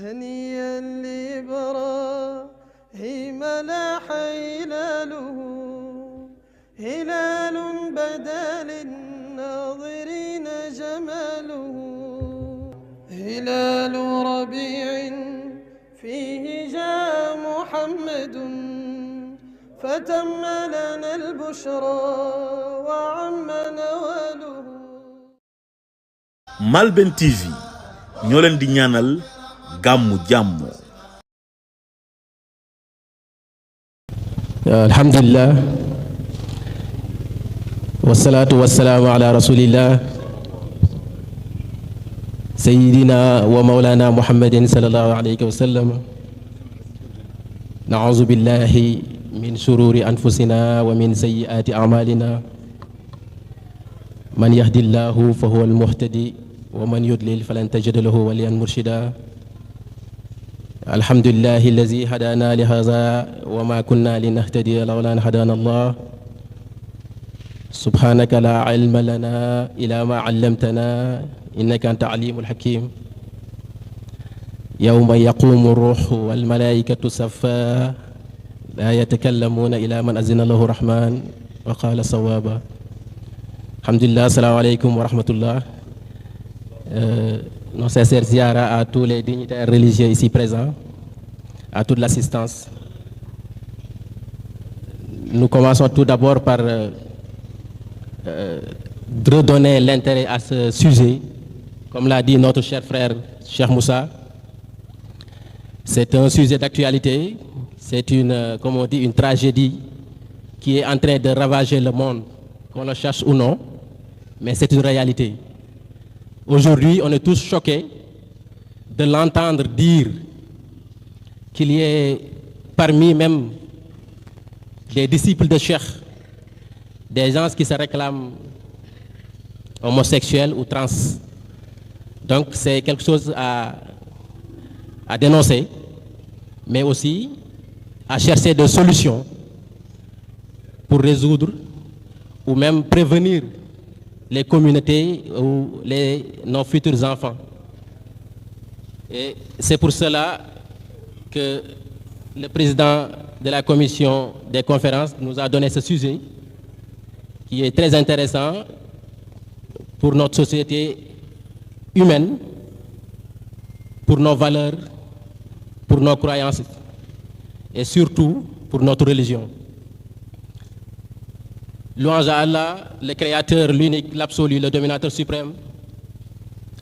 هنيئا لإبراهيم لاح هلاله هلال بدا للناظرين جماله هلال ربيع فيه جاء محمد فتم لنا البشرى وعم نواله. Malben TV ñoo leen di ñaanal gàmmu jàmm. alhamdulillah wasalaatu wasalaamu ala rasulillah sayyidina wa mawlana muhammadin sallallahu alayhi wa sallam. na'uuzu billahi min shururi anfusina wa min sayyi'ati a'malina man yahdillahu fa huwa al-muhtadi wa man yudlil falan tajida lahu waliyan murshida. alhamdulillahi allazi hadana li hadha wa ma kunna linahtadiya lawla an hadana Allah. subhanaka la ilma lana illa ma 'allamtana innaka anta alimul hakim. yawma yaqumu ruhu wal malaikatu saffa la yatakallamuna illa man azina lahu rahman wa qala sawaba. alhamdulillah, assalamu alaykum wa rahmatullah. Nos sincères ziyaara à tous les dignitaires religieux ici présents, à toute l'assistance. Nous commençons tout d'abord par redonner l'intérêt à ce sujet. Comme l'a dit notre cher frère Cheikh Moussa, c'est un sujet d'actualité, c'est comme on dit, une tragédie qui est en train de ravager le monde, qu'on le cherche ou non, mais c'est une réalité. Aujourd'hui, on est tous choqués de l'entendre dire qu'il y ait parmi même des disciples de Cheikh, des gens qui se réclament homosexuels ou trans. Donc c'est quelque chose à dénoncer, mais aussi à chercher des solutions pour résoudre ou même prévenir les communautés ou nos futurs enfants. Et c'est pour cela que le président de la commission des conférences nous a donné ce sujet qui est très intéressant pour notre société humaine, pour nos valeurs, pour nos croyances et surtout pour notre religion. Louange à Allah, le créateur, l'unique, l'absolu, le dominateur suprême,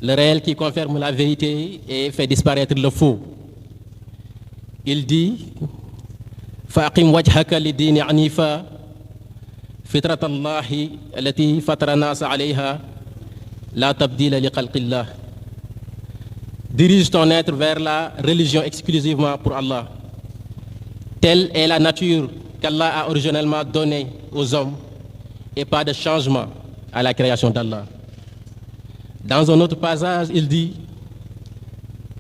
le réel qui confirme la vérité et fait disparaître le faux. Il dit فَأَقِمْ وَجْهَكَ لِلدِّينِ حَنِيفًا فِطْرَةَ اللَّهِ الَّتِي فَطَرَ النَّاسَ عَلَيْهَا لَا تَبْدِيلَ لِخَلْقِ اللَّهِ. Dirige ton être vers la religion exclusivement pour Allah. Telle est la nature qu'Allah a originellement donnée aux hommes et pas de changement à la création d'Allah. Dans un autre passage, il dit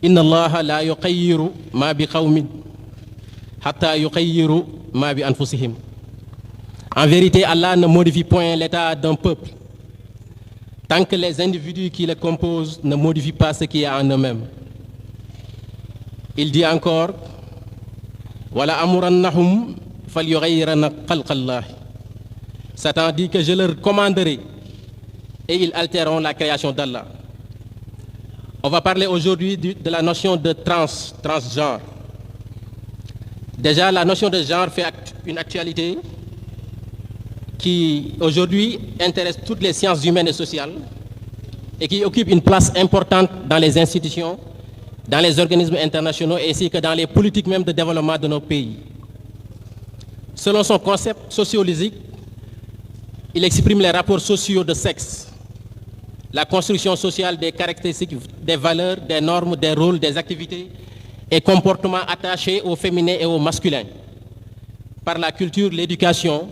Inna Allah la yuqayyiru ma bi qawmin hatta yuqayyiru ma bi anfusihim. En vérité, Allah ne modifie point l'état d'un peuple tant que les individus qui le composent ne modifient pas ce qui est en eux-mêmes. Il dit encore Wala amurannahum falyughayyirna khalqallah. Satan dit que je leur commanderai et ils altéreront la création d'Allah. On va parler aujourd'hui de la notion de transgenre. Déjà, la notion de genre fait une actualité qui aujourd'hui intéresse toutes les sciences humaines et sociales et qui occupe une place importante dans les institutions, dans les organismes internationaux ainsi que dans les politiques même de développement de nos pays. Selon son concept sociologique, il exprime les rapports sociaux de sexe, la construction sociale des caractéristiques, des valeurs, des normes, des rôles, des activités et comportements attachés au féminin et au masculin, par la culture, l'éducation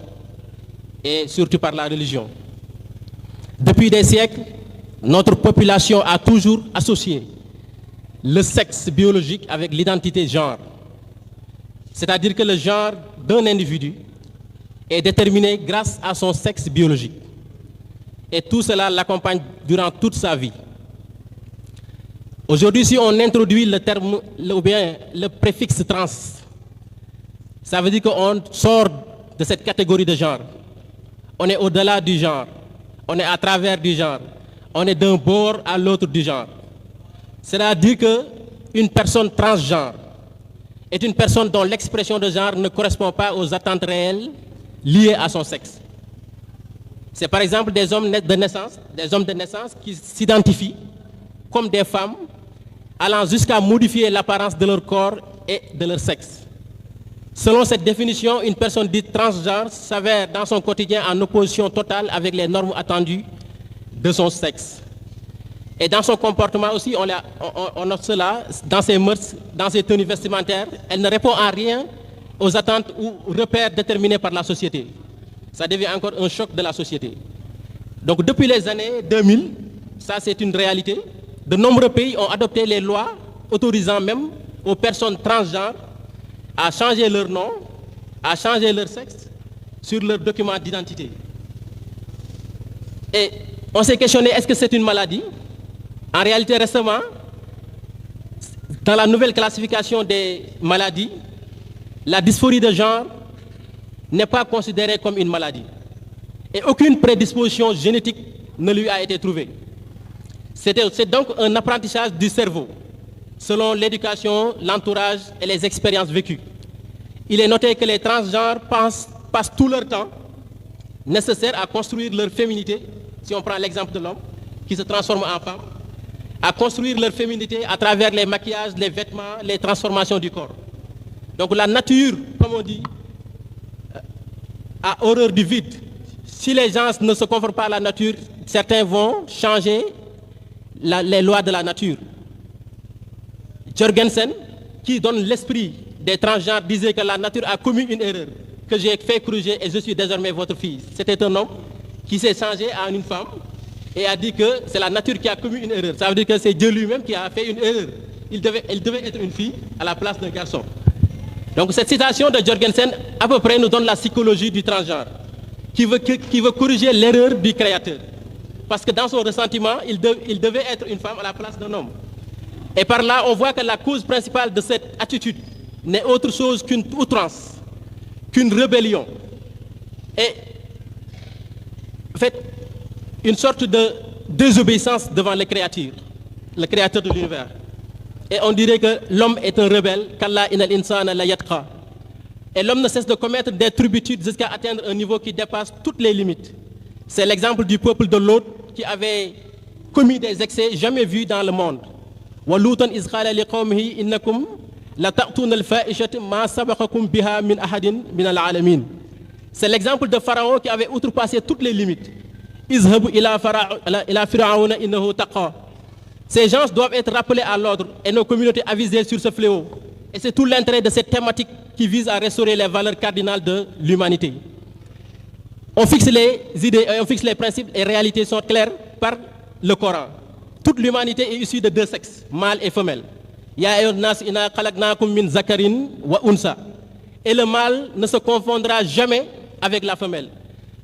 et surtout par la religion. Depuis des siècles, notre population a toujours associé le sexe biologique avec l'identité genre. C'est-à-dire que le genre d'un individu est déterminé grâce à son sexe biologique. Et tout cela l'accompagne durant toute sa vie. Aujourd'hui, si on introduit le terme ou bien le préfixe trans, ça veut dire qu'on sort de cette catégorie de genre. On est au-delà du genre. On est à travers du genre. On est d'un bord à l'autre du genre. C'est-à-dire qu'une personne transgenre est une personne dont l'expression de genre ne correspond pas aux attentes réelles liées à son sexe. C'est par exemple des hommes de naissance qui s'identifient comme des femmes, allant jusqu'à modifier l'apparence de leur corps et de leur sexe. Selon cette définition, une personne dite transgenre s'avère dans son quotidien en opposition totale avec les normes attendues de son sexe. Et dans son comportement aussi, on note cela, dans ses mœurs, dans ses tenues vestimentaires, elle ne répond en rien aux attentes ou repères déterminés par la société. Ça devient encore un choc de la société. Donc depuis les années 2000, ça c'est une réalité, de nombreux pays ont adopté les lois autorisant même aux personnes transgenres à changer leur nom, à changer leur sexe sur leur document d'identité. Et on s'est questionné, est-ce que c'est une maladie? En réalité, récemment, dans la nouvelle classification des maladies, la dysphorie de genre n'est pas considérée comme une maladie. Et aucune prédisposition génétique ne lui a été trouvée. C'est donc un apprentissage du cerveau, selon l'éducation, l'entourage et les expériences vécues. Il est noté que les transgenres passent tout leur temps nécessaire à construire leur féminité, si on prend l'exemple de l'homme, qui se transforme en femme, à construire leur féminité à travers les maquillages, les vêtements, les transformations du corps. Donc la nature, comme on dit, a horreur du vide. Si les gens ne se conforment pas à la nature, certains vont changer les lois de la nature. Jorgensen, qui donne l'esprit des transgenres, disait que la nature a commis une erreur, que j'ai fait corriger et je suis désormais votre fille. C'était un homme qui s'est changé en une femme et a dit que c'est la nature qui a commis une erreur. Ça veut dire que c'est Dieu lui-même qui a fait une erreur. Elle devait être une fille à la place d'un garçon. Donc cette citation de Jorgensen, à peu près, nous donne la psychologie du transgenre, qui veut corriger l'erreur du créateur. Parce que dans son ressentiment, il devait être une femme à la place d'un homme. Et par là, on voit que la cause principale de cette attitude n'est autre chose qu'une outrance, qu'une rébellion. Et en fait, une sorte de désobéissance devant le créateur de l'univers. Et on dirait que l'homme est un rebelle, qu'Allah inal insana la yatqa. Et l'homme ne cesse de commettre des turpitudes jusqu'à atteindre un niveau qui dépasse toutes les limites. C'est l'exemple du peuple de Lot qui avait commis des excès jamais vus dans le monde. وَلُوطًا إِذْ قَالَ لِقَوْمِهِ إِنَّكُمْ لَتَأْتُونَ الْفَاحِشَةَ مَا سَبَقَكُمْ بِهَا مِنْ أَحَدٍ مِنَ الْعَالَمِينَ. C'est l'exemple de Pharaon qui avait outrepassé toutes les limites. اذهبوا إلى فرعون إنه طغى. Ces gens doivent être rappelés à l'ordre et nos communautés avisées sur ce fléau. Et c'est tout l'intérêt de cette thématique qui vise à restaurer les valeurs cardinales de l'humanité. On fixe les idées, on fixe les principes et les réalités sont claires par le Coran. Toute l'humanité est issue de deux sexes, mâle et femelle. Ya ayyuhan nas inna khalaqnakum min zakarin wa unsa. Et le mâle ne se confondra jamais avec la femelle.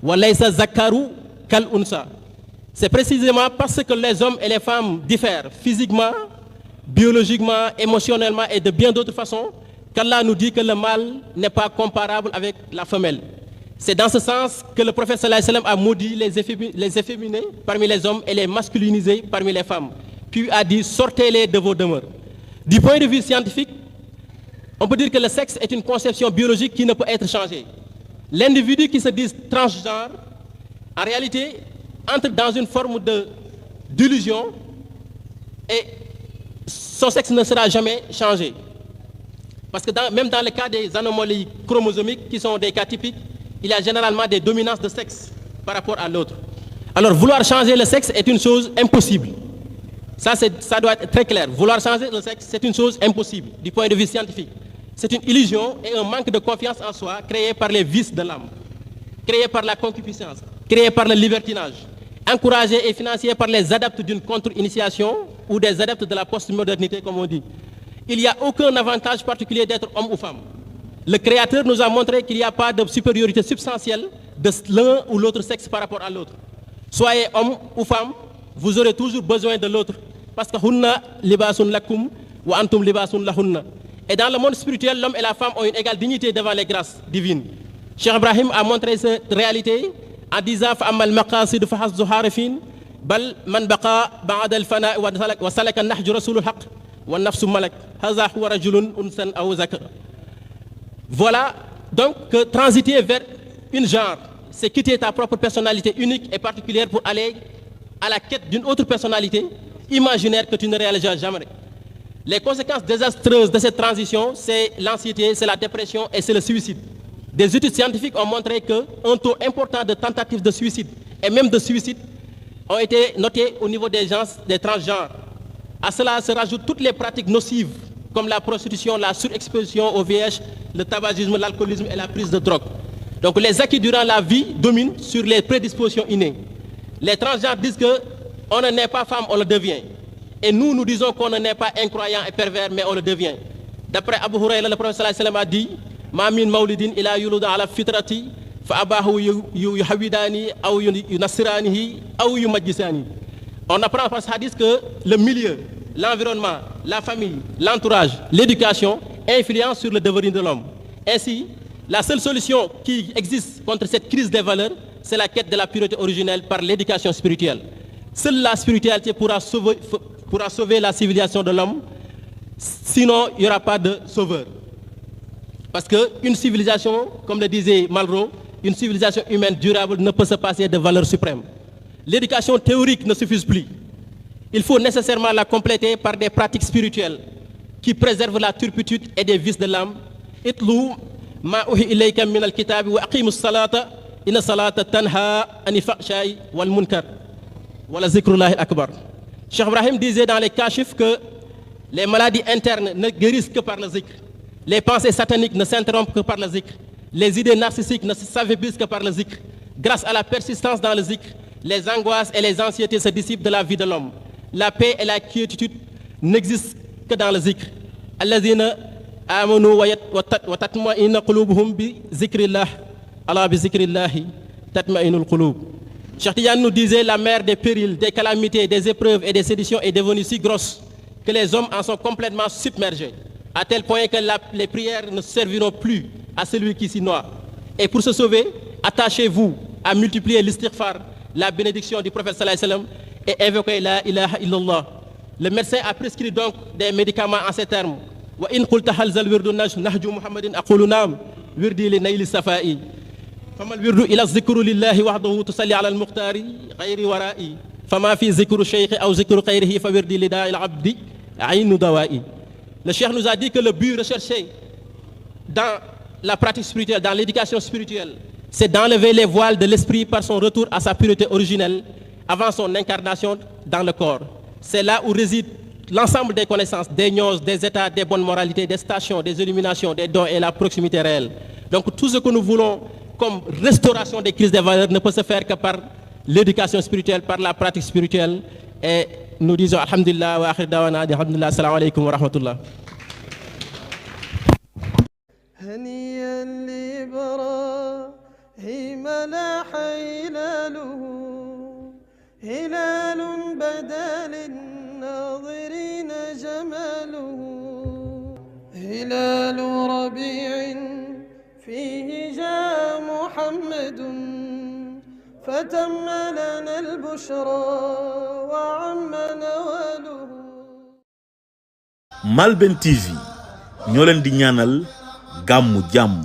Wa laysa zakaru kal unsa. C'est précisément parce que les hommes et les femmes diffèrent physiquement, biologiquement, émotionnellement et de bien d'autres façons qu'Allah nous dit que le mâle n'est pas comparable avec la femelle. C'est dans ce sens que le prophète sallallahu alayhi wa sallam a maudit les efféminés parmi les hommes et les masculinisés parmi les femmes. Puis a dit, sortez-les de vos demeures. Du point de vue scientifique, on peut dire que le sexe est une conception biologique qui ne peut être changée. L'individu qui se dit transgenre, en réalité, entre dans une forme d'illusion et son sexe ne sera jamais changé. Parce que même dans le cas des anomalies chromosomiques, qui sont des cas typiques, il y a généralement des dominances de sexe par rapport à l'autre. Alors vouloir changer le sexe est une chose impossible. Ça doit être très clair. Vouloir changer le sexe, c'est une chose impossible du point de vue scientifique. C'est une illusion et un manque de confiance en soi créé par les vices de l'âme, créé par la concupiscence, créé par le libertinage, encouragé et financé par les adeptes d'une contre-initiation ou des adeptes de la postmodernité, comme on dit. Il n'y a aucun avantage particulier d'être homme ou femme. Le Créateur nous a montré qu'il n'y a pas de supériorité substantielle de l'un ou l'autre sexe par rapport à l'autre. Soyez homme ou femme, vous aurez toujours besoin de l'autre parce que hunna libasun lakum wa antum libasun lahunna. Et dans le monde spirituel, l'homme et la femme ont une égale dignité devant les grâces divines. Cheikh Ibrahim a montré cette réalité en disant فأما المقاصد فحسب عارفين بل من بقى بعد الفناء وسلك النهج رسول الحق والنفس ملك هذا هو رجل أنثى أو ذكر. Voilà donc que transiter vers une genre, c'est quitter ta propre personnalité unique et particulière pour aller à la quête d'une autre personnalité imaginaire que tu ne réaliseras jamais. Les conséquences désastreuses de cette transition, c'est l'anxiété, c'est la dépression et c'est le suicide. Des études scientifiques ont montré qu'un taux important de tentatives de suicide et même de suicide ont été notés au niveau des gens, des transgenres. À cela se rajoutent toutes les pratiques nocives comme la prostitution, la surexposition au VIH, le tabagisme, l'alcoolisme et la prise de drogue. Donc les acquis durant la vie dominent sur les prédispositions innées. Les transgenres disent qu'on ne naît pas femme, on le devient. Et nous, nous disons qu'on ne naît pas incroyant et pervers, mais on le devient. D'après Abu Huraïra, le prophète sallallahu alayhi wa sallam a dit Ma min mawlidin ila yuluda ala fitrati fa abahu yuhawidani aw yunassiranihi aw yumajjisani. On apprend par ce hadith que le milieu, l'environnement, la famille, l'entourage, l'éducation influencent sur le devenir de l'homme. Ainsi, la seule solution qui existe contre cette crise des valeurs, c'est la quête de la pureté originelle par l'éducation spirituelle. Seule la spiritualité pourra sauver la civilisation de l'homme, sinon il n'y aura pas de sauveur. Parce qu'une civilisation, comme le disait Malraux, une civilisation humaine durable ne peut se passer de valeurs suprêmes. L'éducation théorique ne suffit plus. Il faut nécessairement la compléter par des pratiques spirituelles qui préservent la turpitude et des vices de l'âme. Itlu ma uhi ilayka min al-kitab wa aqimus salata inna salata tanha anil fahsha'i wal munkar wa la zikrullahi akbar. Cheikh Ibrahim disait dans les kashifs que les maladies internes ne guérissent que par le zikr. Les pensées sataniques ne s'interrompent que par le zikr. Les idées narcissiques ne s'affaiblissent que par le zikr. Grâce à la persistance dans le zikr, les angoisses et les anxiétés se dissipent de la vie de l'homme. La paix et la quiétude n'existent que dans le zikr. Alladhina amanu wa tatma'innu qulubuhum bi zikrillah. Allah bi zikrillahi tatma'innul qulub. Cheikh Tidiane nous disait la mer des périls, des calamités, des épreuves et des séditions est devenue si grosse que les hommes en sont complètement submergés, à tel point que les prières ne serviront plus à celui qui s'y noie. Et pour se sauver, attachez-vous à multiplier l'istighfar, la bénédiction du prophète sallallahu alayhi wa sallam, et invoquez la ilaha illallah. Le médecin a prescrit donc des médicaments en ces termes. Wa in qulta halzal wirdu nahju Muhammadin aqulu naam wirdi li nayli safai. فما الورد إلى الذكر لله وحده تصلي على المختار غير ورائي فما في ذكر الشيخ أو ذكر غيره فوردي لداء العبد عين دوائي. Le cheikh nous a dit que le but recherché dans la pratique spirituelle, dans l'éducation spirituelle, c'est d'enlever les voiles de l'esprit par son retour à sa pureté originelle avant son incarnation dans le corps. C'est là où réside l'ensemble des connaissances, des gnoses, des états, des bonnes moralités, des stations, des illuminations, des dons et la proximité réelle. Donc tout ce que nous voulons comme restauration des crises des valeurs ne peut se faire que par l'éducation spirituelle, par la pratique spirituelle. Et nous disons alhamdulillah wa akhir dawana alhamdulillah, assalamu alaikum wa rahmatullah. هنيئا لإبراهيم لاح هلاله هلال بدا للناظرين جماله هلال ربيع فيه جاء محمد فتم لنا البشرى وعم نواله. Malben TV ñoo leen di ñaanal gàmmu jàmm.